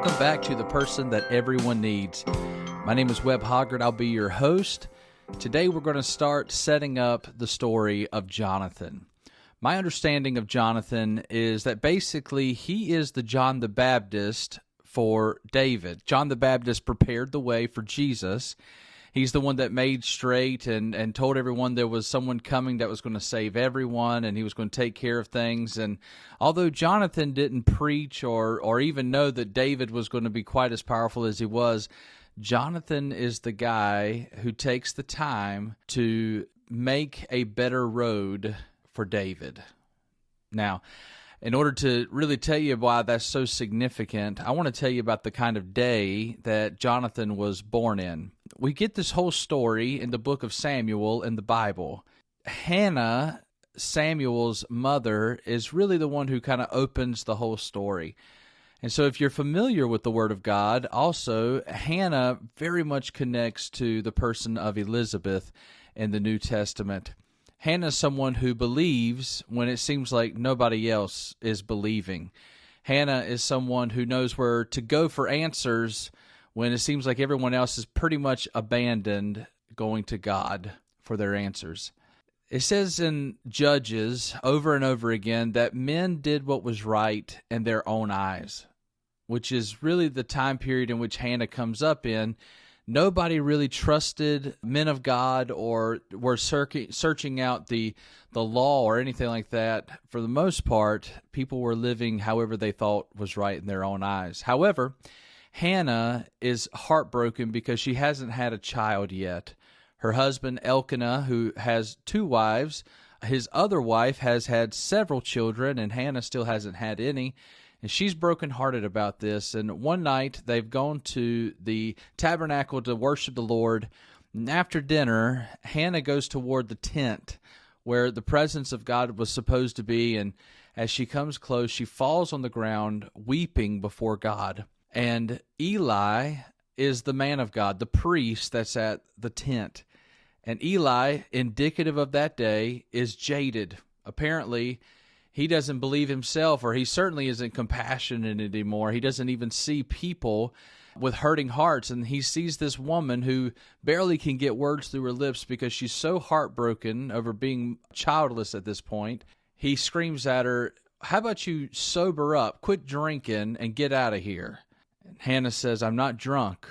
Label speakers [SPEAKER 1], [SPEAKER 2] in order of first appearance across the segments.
[SPEAKER 1] Welcome back to The Person That Everyone Needs. My name is Webb Hoggard. I'll be your host. Today we're going to start setting up the story of Jonathan. My understanding of Jonathan is that basically he is the John the Baptist for David. John the Baptist prepared the way for Jesus. He's the one that made straight and told everyone there was someone coming that was going to save everyone, and he was going to take care of things. And although Jonathan didn't preach or even know that David was going to be quite as powerful as he was, Jonathan is the guy who takes the time to make a better road for David. Now, in order to really tell you why that's so significant, I want to tell you about the kind of day that Jonathan was born in. We get this whole story in the book of Samuel in the Bible. Hannah, Samuel's mother, is really the one who kind of opens the whole story. And so if you're familiar with the Word of God, also, Hannah very much connects to the person of Elizabeth in the New Testament. Hannah is someone who believes when it seems like nobody else is believing. Hannah is someone who knows where to go for answers when it seems like everyone else is pretty much abandoned going to God for their answers. It says in Judges over and over again that men did what was right in their own eyes, which is really the time period in which Hannah comes up in. Nobody really trusted men of God or were searching out the law or anything like that. For the most part, people were living however they thought was right in their own eyes. However, Hannah is heartbroken because she hasn't had a child yet. Her husband, Elkanah, who has 2 wives, his other wife has had several children, and Hannah still hasn't had any. And she's brokenhearted about this. And one night, they've gone to the tabernacle to worship the Lord. And after dinner, Hannah goes toward the tent where the presence of God was supposed to be. And as she comes close, she falls on the ground weeping before God. And Eli is the man of God, the priest that's at the tent. And Eli, indicative of that day, is jaded. Apparently, he doesn't believe himself, or he certainly isn't compassionate anymore. He doesn't even see people with hurting hearts. And he sees this woman who barely can get words through her lips because she's so heartbroken over being childless at this point. He screams at her, "How about you sober up, quit drinking, and get out of here?" And Hannah says, I'm not drunk.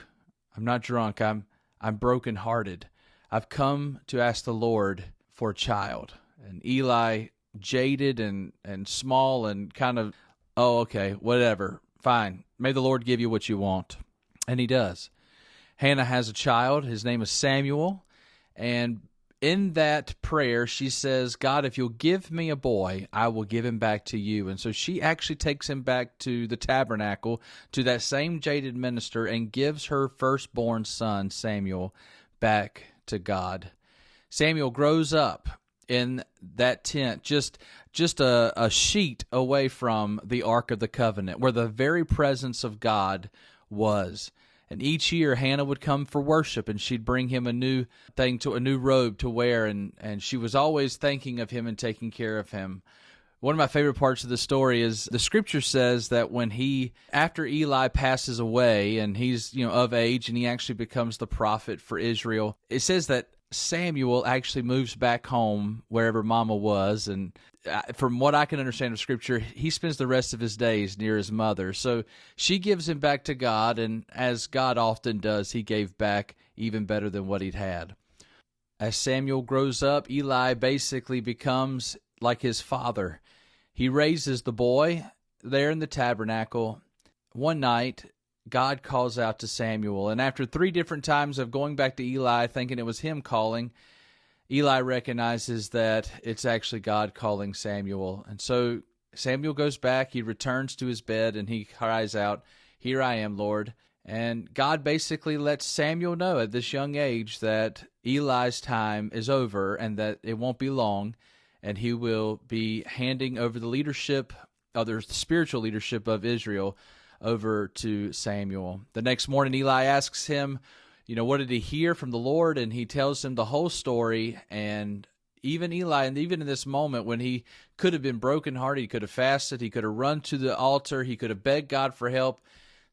[SPEAKER 1] I'm brokenhearted. I've come to ask the Lord for a child." And Eli, jaded and small and kind of, "Oh, okay, whatever, fine. May the Lord give you what you want." And he does. Hannah has a child. His name is Samuel. And in that prayer, she says, "God, if you'll give me a boy, I will give him back to you." And so she actually takes him back to the tabernacle, to that same jaded minister, and gives her firstborn son, Samuel, back to God. Samuel grows up in that tent, just a sheet away from the Ark of the Covenant, where the very presence of God was. And each year, Hannah would come for worship, and she'd bring him a new robe to wear, and she was always thinking of him and taking care of him. One of my favorite parts of the story is the scripture says that after Eli passes away, and he's of age, and he actually becomes the prophet for Israel, it says that Samuel actually moves back home wherever Mama was, and from what I can understand of Scripture, he spends the rest of his days near his mother. So she gives him back to God, and as God often does, he gave back even better than what he'd had. As Samuel grows up, Eli basically becomes like his father. He raises the boy there in the tabernacle. One night, God calls out to Samuel, and after 3 different times of going back to Eli, thinking it was him calling, Eli recognizes that it's actually God calling Samuel. And so Samuel goes back, he returns to his bed, and he cries out, "Here I am, Lord." And God basically lets Samuel know at this young age that Eli's time is over and that it won't be long, and he will be handing over the spiritual leadership of Israel over to Samuel. The next morning, Eli asks him, what did he hear from the Lord? And he tells him the whole story. And even Eli, and even in this moment when he could have been brokenhearted, he could have fasted, he could have run to the altar, he could have begged God for help,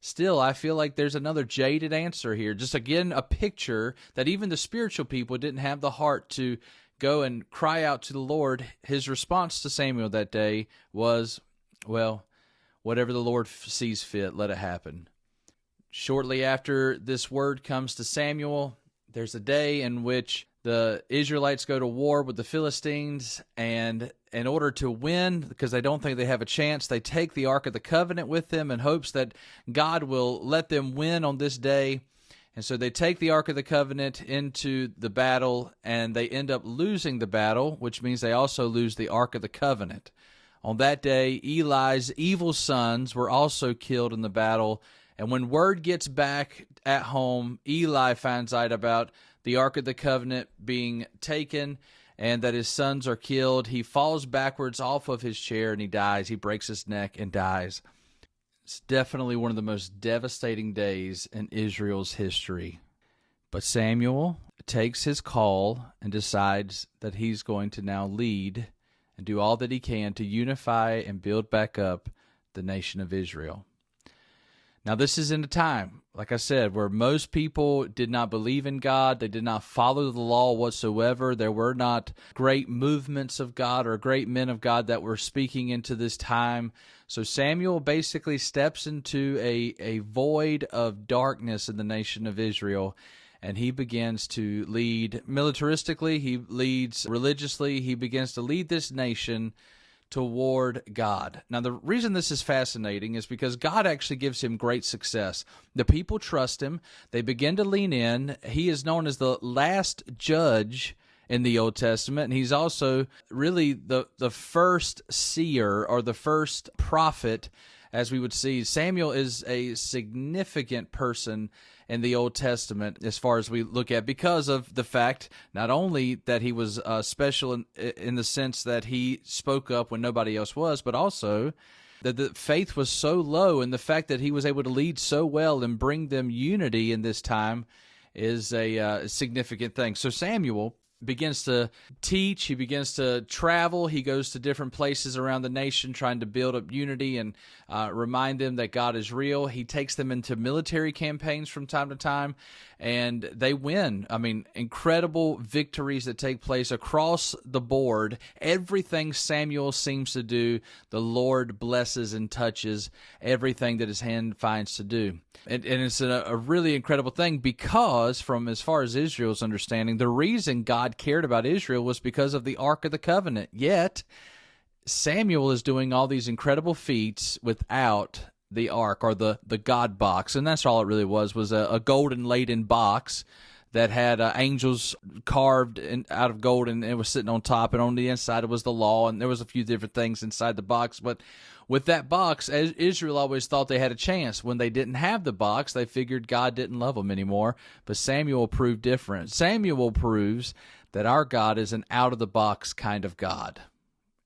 [SPEAKER 1] still, I feel like there's another jaded answer here. Just again, a picture that even the spiritual people didn't have the heart to go and cry out to the Lord. His response to Samuel that day was, well, whatever the Lord sees fit, let it happen. Shortly after this word comes to Samuel, there's a day in which the Israelites go to war with the Philistines, and in order to win, because they don't think they have a chance, they take the Ark of the Covenant with them in hopes that God will let them win on this day. And so they take the Ark of the Covenant into the battle, and they end up losing the battle, which means they also lose the Ark of the Covenant. On that day, Eli's evil sons were also killed in the battle, and when word gets back at home, Eli finds out about the Ark of the Covenant being taken and that his sons are killed. He falls backwards off of his chair and he dies. He breaks his neck and dies. It's definitely one of the most devastating days in Israel's history. But Samuel takes his call and decides that he's going to now lead and do all that he can to unify and build back up the nation of Israel. Now, this is in a time, like I said, where most people did not believe in God. They did not follow the law whatsoever. There were not great movements of God or great men of God that were speaking into this time. So Samuel basically steps into a void of darkness in the nation of Israel, and he begins to lead militaristically. He leads religiously. He begins to lead this nation toward God. Now, the reason this is fascinating is because God actually gives him great success. The people trust him. They begin to lean in. He is known as the last judge in the Old Testament, and he's also really the first seer or the first prophet, as we would see. Samuel is a significant person in the Old Testament as far as we look at, because of the fact not only that he was special in the sense that he spoke up when nobody else was, but also that the faith was so low, and the fact that he was able to lead so well and bring them unity in this time is a significant thing. So Samuel begins to teach, he begins to travel, he goes to different places around the nation trying to build up unity and remind them that God is real. He takes them into military campaigns from time to time, and they win. I mean, incredible victories that take place across the board. Everything Samuel seems to do, the Lord blesses and touches everything that his hand finds to do. And it's a really incredible thing, because from as far as Israel's understanding, the reason God cared about Israel was because of the Ark of the Covenant. Yet, Samuel is doing all these incredible feats without the Ark, or the God box. And that's all it really was a golden-laden box that had angels carved out of gold, and it was sitting on top, and on the inside it was the law, and there was a few different things inside the box. But with that box, Israel always thought they had a chance. When they didn't have the box, they figured God didn't love them anymore. But Samuel proved different. Samuel proves that our God is an out-of-the-box kind of God.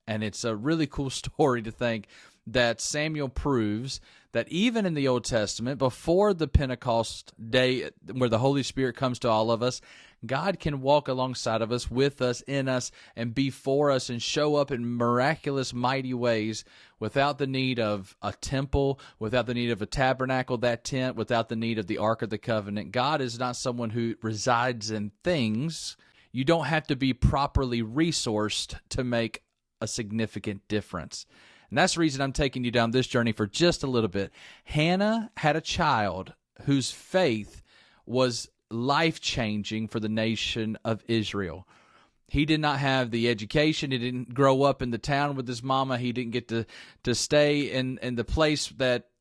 [SPEAKER 1] And it's a really cool story to think that Samuel proves that even in the Old Testament, before the Pentecost day where the Holy Spirit comes to all of us, God can walk alongside of us, with us, in us, and be for us and show up in miraculous, mighty ways without the need of a temple, without the need of a tabernacle, that tent, without the need of the Ark of the Covenant. God is not someone who resides in things. You don't have to be properly resourced to make a significant difference. And that's the reason I'm taking you down this journey for just a little bit. Hannah had a child whose faith was life-changing for the nation of Israel. He did not have the education. He didn't grow up in the town with his mama. He didn't get to stay in the place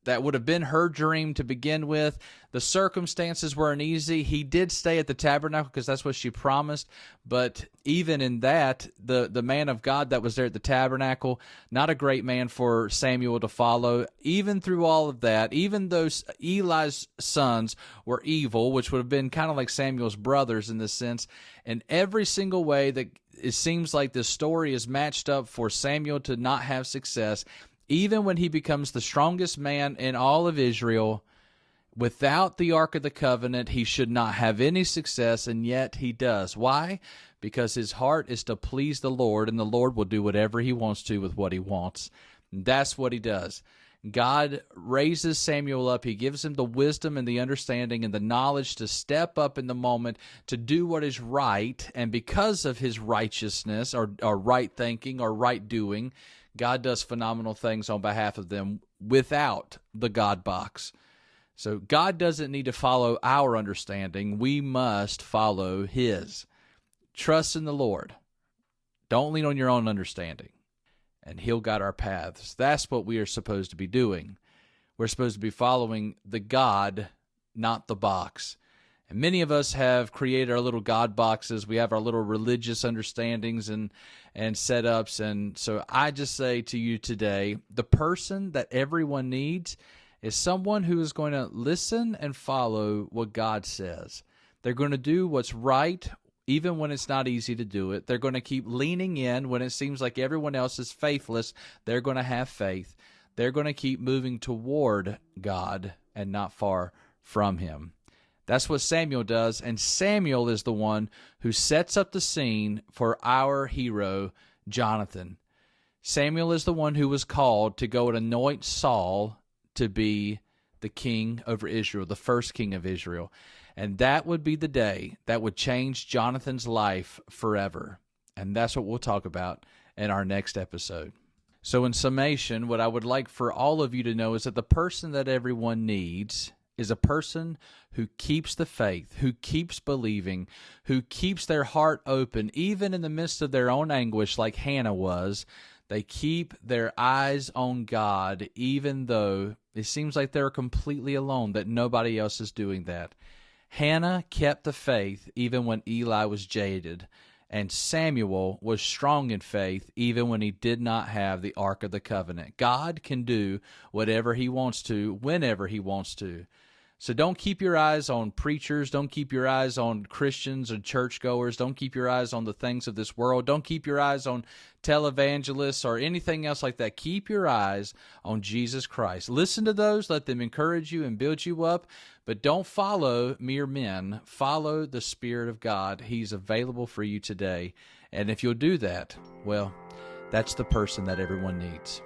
[SPEAKER 1] that would have been her dream to begin with. The circumstances weren't easy. He did stay at the tabernacle because that's what she promised. But even in that, the man of God that was there at the tabernacle, not a great man for Samuel to follow. Even through all of that, even though Eli's sons were evil, which would have been kind of like Samuel's brothers in this sense, in every single way that it seems like this story is matched up for Samuel to not have success, even when he becomes the strongest man in all of Israel, without the Ark of the Covenant, he should not have any success, and yet he does. Why? Because his heart is to please the Lord, and the Lord will do whatever he wants to with what he wants. And that's what he does. God raises Samuel up. He gives him the wisdom and the understanding and the knowledge to step up in the moment to do what is right. And because of his righteousness or right thinking or right doing, God does phenomenal things on behalf of them without the God box. So God doesn't need to follow our understanding. We must follow his. Trust in the Lord. Don't lean on your own understanding, and he'll guide our paths. That's what we are supposed to be doing. We're supposed to be following the God, not the box. And many of us have created our little God boxes. We have our little religious understandings and setups. And so I just say to you today, the person that everyone needs is someone who is going to listen and follow what God says. They're going to do what's right, even when it's not easy to do it. They're going to keep leaning in when it seems like everyone else is faithless. They're going to have faith. They're going to keep moving toward God and not far from him. That's what Samuel does, and Samuel is the one who sets up the scene for our hero, Jonathan. Samuel is the one who was called to go and anoint Saul to be the king over Israel, the first king of Israel. And that would be the day that would change Jonathan's life forever. And that's what we'll talk about in our next episode. So in summation, what I would like for all of you to know is that the person that everyone needs is a person who keeps the faith, who keeps believing, who keeps their heart open, even in the midst of their own anguish like Hannah was. They keep their eyes on God, even though it seems like they're completely alone, that nobody else is doing that. Hannah kept the faith even when Eli was jaded, and Samuel was strong in faith even when he did not have the Ark of the Covenant. God can do whatever he wants to, whenever he wants to. So don't keep your eyes on preachers. Don't keep your eyes on Christians and churchgoers. Don't keep your eyes on the things of this world. Don't keep your eyes on televangelists or anything else like that. Keep your eyes on Jesus Christ. Listen to those. Let them encourage you and build you up. But don't follow mere men. Follow the Spirit of God. He's available for you today. And if you'll do that, well, that's the person that everyone needs.